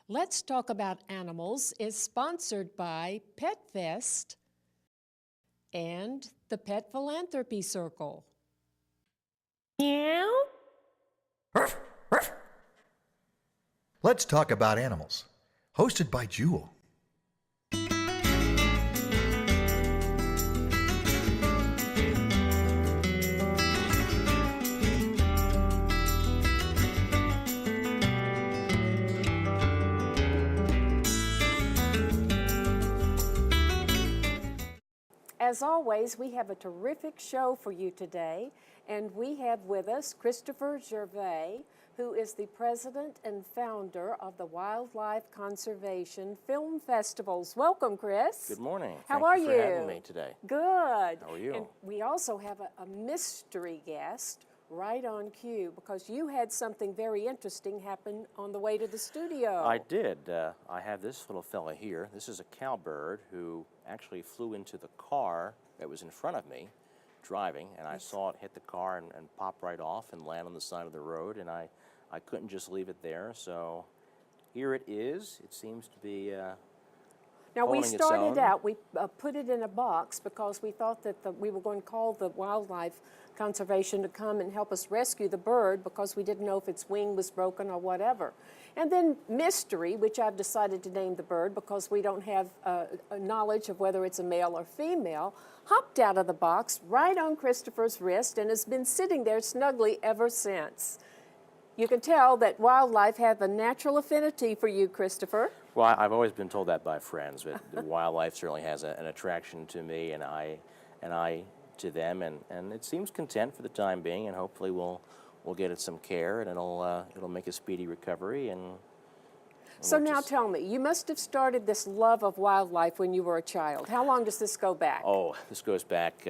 Let's Talk About Animals is sponsored by Pet Fest and the Pet Philanthropy Circle. Meow. Let's Talk About Animals, hosted by Jewel. As always, we have a terrific show for you today, and we have with us Christopher Gervais, who is the president and founder of the Wildlife Conservation Film Festivals. Welcome, Chris. Good morning. How are you? Thank you for having me today. Good. How are you? And we also have a mystery guest right on cue because you had something very interesting happen on the way to the studio. I did. I have this little fella here. This is a cowbird who actually flew into the car that was in front of me driving, and I saw it hit the car and pop right off and land on the side of the road, and I couldn't just leave it there, so here it is. It seems to be Now, we holding its started own. out, we put it in a box because we thought that we were going to call the wildlife conservation to come and help us rescue the bird because we didn't know if its wing was broken or whatever. And then Mystery, which I've decided to name the bird because we don't have a knowledge of whether it's a male or female, hopped out of the box right on Christopher's wrist and has been sitting there snugly ever since. You can tell that wildlife have a natural affinity for you, Christopher. Well, I've always been told that by friends, but the wildlife certainly has an attraction to me, and I to them, and it seems content for the time being, and hopefully we'll get it some care, and it'll make a speedy recovery. And So now tell me, you must have started this love of wildlife when you were a child. How long does this go back? Oh, this goes back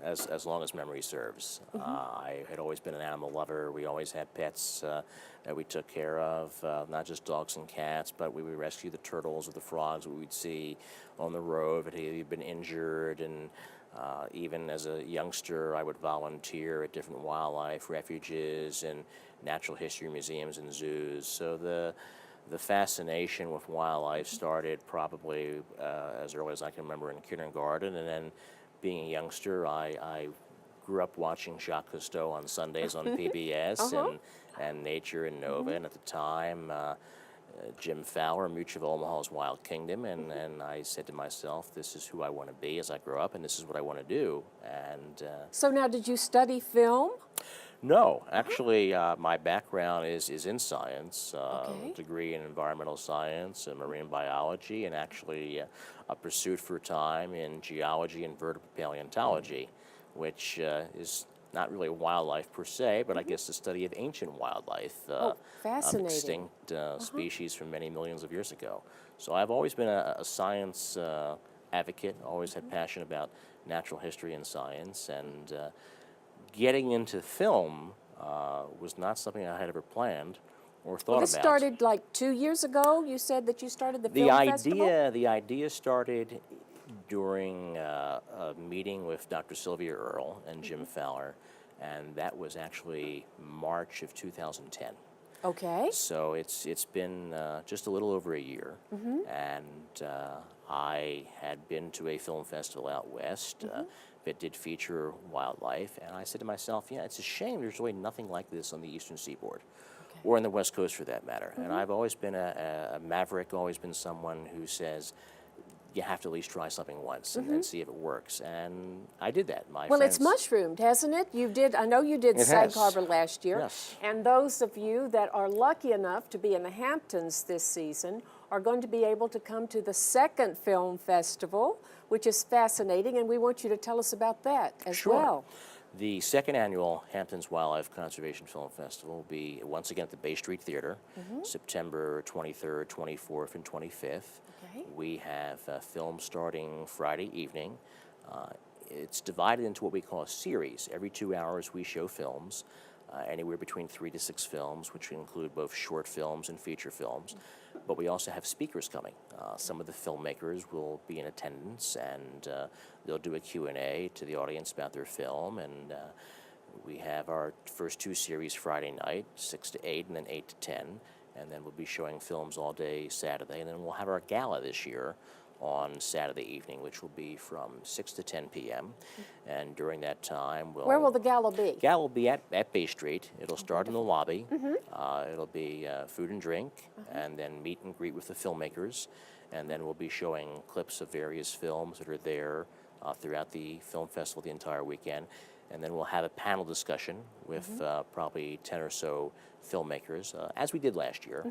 as long as memory serves. I had always been an animal lover. We always had pets that we took care of, not just dogs and cats, but we would rescue the turtles or the frogs we'd see on the road if they'd been injured. And even as a youngster, I would volunteer at different wildlife refuges and natural history museums and zoos. So the fascination with wildlife started probably as early as I can remember in kindergarten, and then being a youngster, I grew up watching Jacques Cousteau on Sundays on PBS and Nature and Nova, and at the time, Jim Fowler, Mutual of Omaha's Wild Kingdom, and I said to myself, this is who I want to be as I grow up, and this is what I want to do. And So now, did you study film? no, actually, my background is in science, degree in environmental science and marine biology, and actually a pursuit for a time in geology and vertebrate paleontology, which is not really wildlife per se, but I guess the study of ancient wildlife, fascinating. extinct species from many millions of years ago. So I've always been a science advocate, always had passion about natural history and science, and getting into film was not something I had ever planned or thought Well, this about. started like 2 years ago. You said that you started the film festival? The idea started during a meeting with Dr. Sylvia Earle and Jim Fowler, and that was actually March of 2010. Okay. So it's been just a little over a year, and I had been to a film festival out west that did feature wildlife, and I said to myself, yeah, it's a shame there's really nothing like this on the eastern seaboard, or on the west coast for that matter. And I've always been a maverick, always been someone who says, you have to at least try something once and see if it works. And I did that. Well, it's mushroomed, hasn't it? I know you did It Sag has. Harbor last year. Yes. And those of you that are lucky enough to be in the Hamptons this season are going to be able to come to the second film festival, which is fascinating, and we want you to tell us about that as well. The second annual Hamptons Wildlife Conservation Film Festival will be once again at the Bay Street Theater, September 23rd, 24th, and 25th. Okay. We have films starting Friday evening. It's divided into what we call a series. Every 2 hours we show films, anywhere between 3 to 6 films, which include both short films and feature films. But we also have speakers coming. Some of the filmmakers will be in attendance, and they'll do a Q&A to the audience about their film. And we have our first 2 series Friday night, 6 to 8, and then 8 to 10. and then we'll be showing films all day Saturday, and then we'll have our gala this year on Saturday evening, which will be from 6 to 10 p.m. And during that time, Where will the gala be? Gala will be at Bay Street. It'll start in the lobby. It'll be food and drink, and then meet and greet with the filmmakers. And then we'll be showing clips of various films that are there throughout the film festival the entire weekend. And then we'll have a panel discussion with probably 10 or so filmmakers, as we did last year.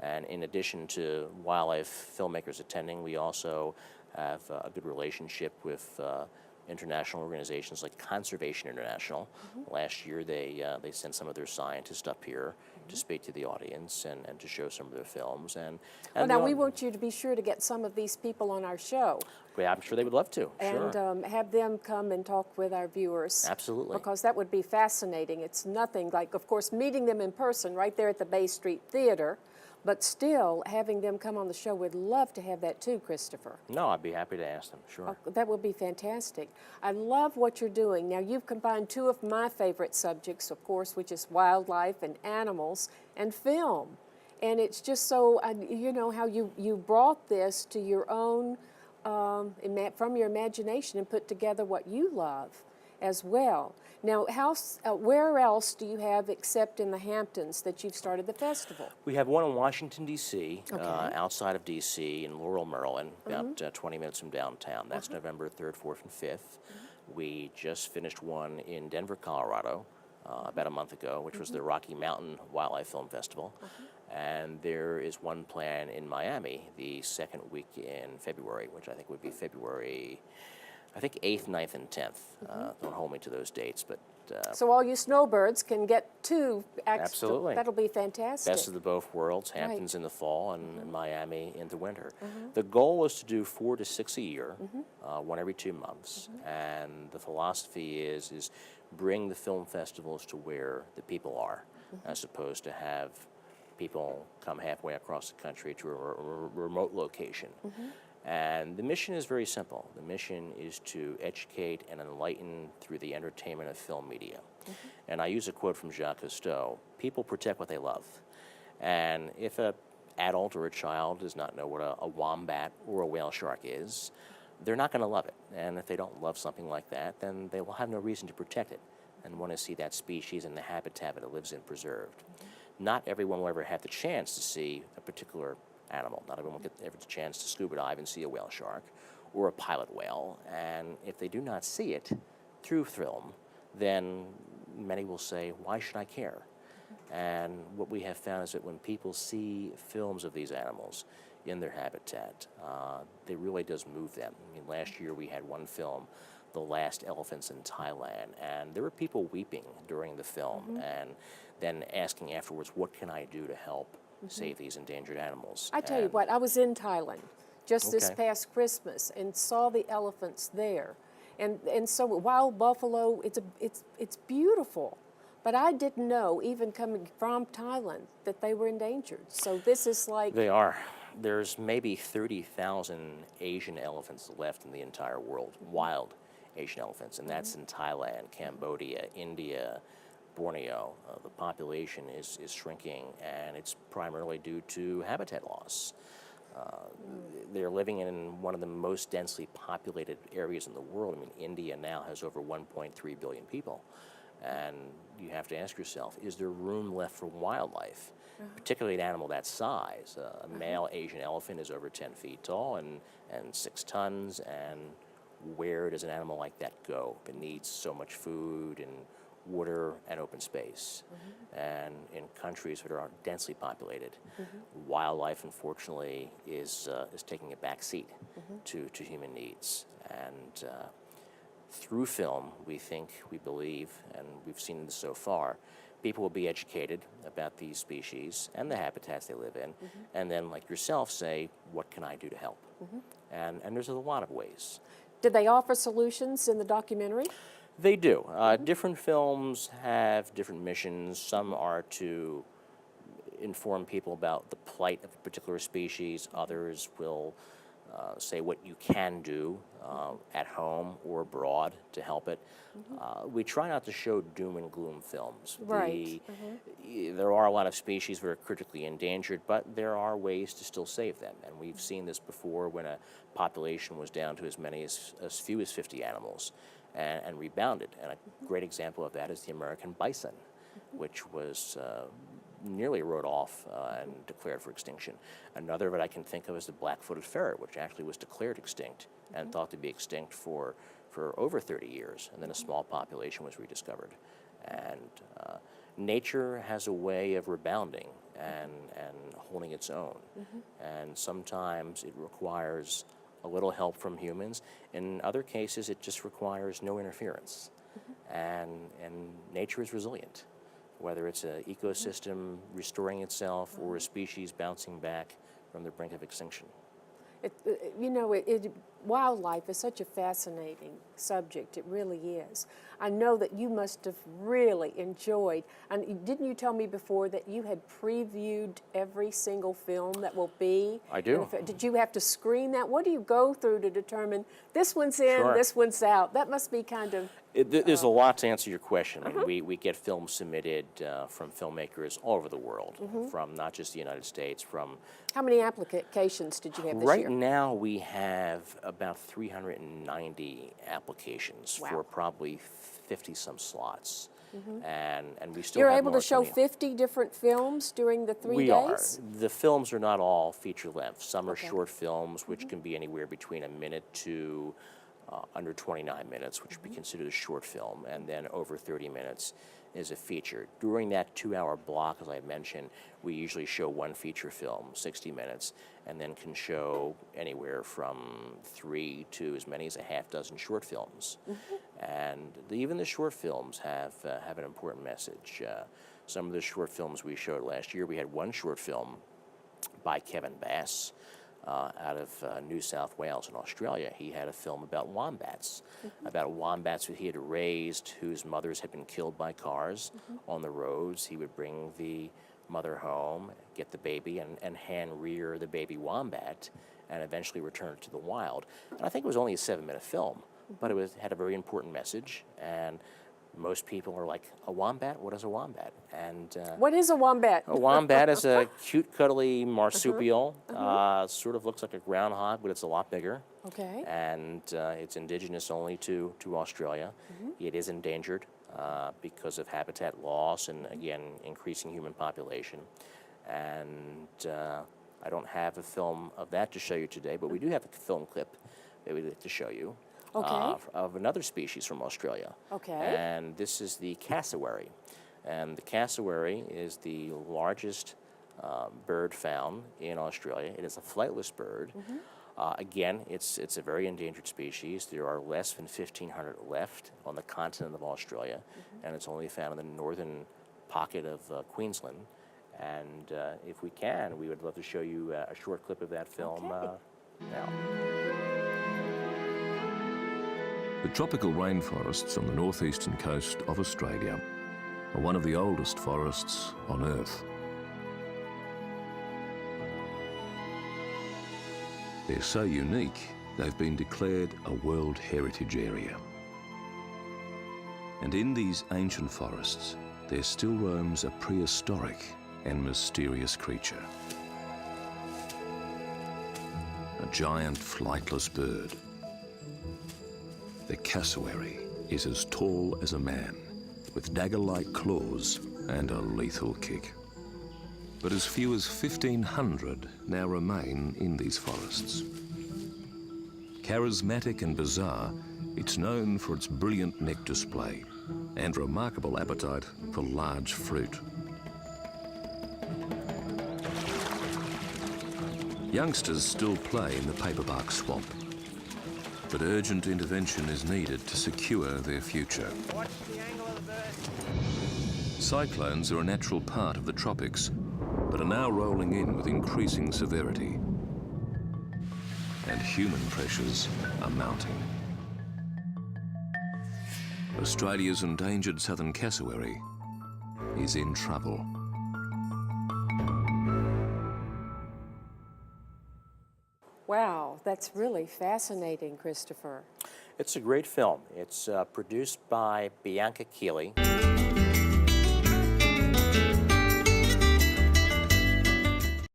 And in addition to wildlife filmmakers attending, we also have a good relationship with international organizations like Conservation International. Last year, they sent some of their scientists up here to speak to the audience and to show some of their films. And Now, we want you to be sure to get some of these people on our show. Yeah, I'm sure they would love to. Sure. And have them come and talk with our viewers. Absolutely. Because that would be fascinating. It's nothing like, of course, meeting them in person right there at the Bay Street Theater, but still having them come on the show. We'd love to have that too, Christopher. No, I'd be happy to ask them, sure. That would be fantastic. I love what you're doing. Now, you've combined two of my favorite subjects, of course, which is wildlife and animals and film. And it's just so, you know, how you brought this to your own, from your imagination and put together what you love as well. Now, where else do you have, except in the Hamptons, that you've started the festival? We have one in Washington, D.C., outside of D.C., in Laurel, Maryland, about 20 minutes from downtown. That's November 3rd, 4th, and 5th. We just finished one in Denver, Colorado, about a month ago, which was the Rocky Mountain Wildlife Film Festival. And there is one plan in Miami the second week in February, which I think would be February, I think 8th, 9th, and 10th. Don't hold me to those dates, but... so all you snowbirds can get two. Absolutely. That'll be fantastic. Best of the both worlds, Hamptons in the fall and Miami in the winter. The goal is to do 4 to 6 a year, one every 2 months. And the philosophy is bring the film festivals to where the people are, as opposed to have people come halfway across the country to a remote location. And the mission is very simple. The mission is to educate and enlighten through the entertainment of film media. And I use a quote from Jacques Cousteau: people protect what they love. And if an adult or a child does not know what a wombat or a whale shark is, they're not going to love it. And if they don't love something like that, then they will have no reason to protect it and want to see that species and the habitat that it lives in preserved. Not everyone will ever have the chance to see a particular animal. Not everyone will get ever the chance to scuba dive and see a whale shark or a pilot whale. And if they do not see it through film, then many will say, why should I care? And what we have found is that when people see films of these animals in their habitat, it really does move them. I mean, last year we had one film, The Last Elephants in Thailand, and there were people weeping during the film and then asking afterwards, what can I do to help save these endangered animals? I tell you what, I was in Thailand just this past Christmas and saw the elephants there. And so wild buffalo, it's beautiful. But I didn't know, even coming from Thailand, that they were endangered. So this is like... They are. There's maybe 30,000 Asian elephants left in the entire world, wild Asian elephants, and that's in Thailand, Cambodia, India, Borneo. The population is shrinking, and it's primarily due to habitat loss. They're living in one of the most densely populated areas in the world. I mean, India now has over 1.3 billion people. And you have to ask yourself, is there room left for wildlife, particularly an animal that size? A male Asian elephant is over 10 feet tall and 6 tons, and where does an animal like that go? It needs so much food and water and open space. And in countries that are densely populated, wildlife, unfortunately, is taking a back seat to human needs. And through film, we believe, and we've seen this so far, people will be educated about these species and the habitats they live in, and then, like yourself, say, what can I do to help? And there's a lot of ways. Did they offer solutions in the documentary? They do. Different films have different missions. Some are to inform people about the plight of a particular species. Others will say what you can do at home or abroad to help it. We try not to show doom and gloom films. Right. There are a lot of species that are critically endangered, but there are ways to still save them. And we've seen this before when a population was down to as few as 50 animals and rebounded. And a great example of that is the American bison, which was nearly wrote off and declared for extinction. Another that I can think of is the black-footed ferret, which actually was declared extinct and thought to be extinct for over 30 years, and then a small population was rediscovered. And nature has a way of rebounding and holding its own. And sometimes it requires a little help from humans. In other cases, it just requires no interference. And nature is resilient, whether it's an ecosystem restoring itself or a species bouncing back from the brink of extinction. Wildlife is such a fascinating subject. It really is. I know that you must have really enjoyed, and didn't you tell me before that you had previewed every single film that will be? I do. Did you have to screen that? What do you go through to determine this one's in, Sure. this one's out? That must be kind of... There's a lot to answer your question. I mean, we get films submitted from filmmakers all over the world, from not just the United States, from... How many applications did you have this Right year? now, we have about 390 applications Wow. for probably 50-some slots. And we still You're have able more to show coming. 50 different films during the 3 We days? are. The films are not all feature length. Some are Okay. short films, which can be anywhere between a minute to under 29 minutes, which would be considered a short film, and then over 30 minutes is a feature. During that 2-hour block, as I mentioned, we usually show one feature film, 60 minutes, and then can show anywhere from 3 to as many as a half dozen short films. And even the short films have an important message. Some of the short films we showed last year, we had one short film by Kevin Bass, out of New South Wales in Australia. He had a film about wombats, about wombats that he had raised whose mothers had been killed by cars on the roads. He would bring the mother home, get the baby, and hand rear the baby wombat, and eventually return it to the wild. And I think it was only a 7-minute film, but it had a very important message. And most people are like, a wombat? What is a wombat? And What is a wombat? a wombat is a cute, cuddly marsupial. Sort of looks like a groundhog, but it's a lot bigger. Okay. And it's indigenous only to Australia. It is endangered because of habitat loss and, again, increasing human population. And I don't have a film of that to show you today, but we do have a film clip that we'd like to show you. Okay. Of another species from Australia. Okay. And this is the cassowary. And the cassowary is the largest bird found in Australia. It is a flightless bird. Again, it's a very endangered species. There are less than 1,500 left on the continent of Australia, and it's only found in the northern pocket of Queensland. And if we can, we would love to show you a short clip of that film now. The tropical rainforests on the northeastern coast of Australia are one of the oldest forests on Earth. They're so unique, they've been declared a World Heritage Area. And in these ancient forests, there still roams a prehistoric and mysterious creature. A giant flightless bird. The cassowary is as tall as a man, with dagger-like claws and a lethal kick. But as few as 1,500 now remain in these forests. Charismatic and bizarre, it's known for its brilliant neck display and remarkable appetite for large fruit. Youngsters still play in the paperbark swamp, but urgent intervention is needed to secure their future. Watch the angle of the bird. Cyclones are a natural part of the tropics, but are now rolling in with increasing severity. And human pressures are mounting. Australia's endangered southern cassowary is in trouble. Wow, that's really fascinating, Christopher. It's a great film. It's produced by Bianca Keeley.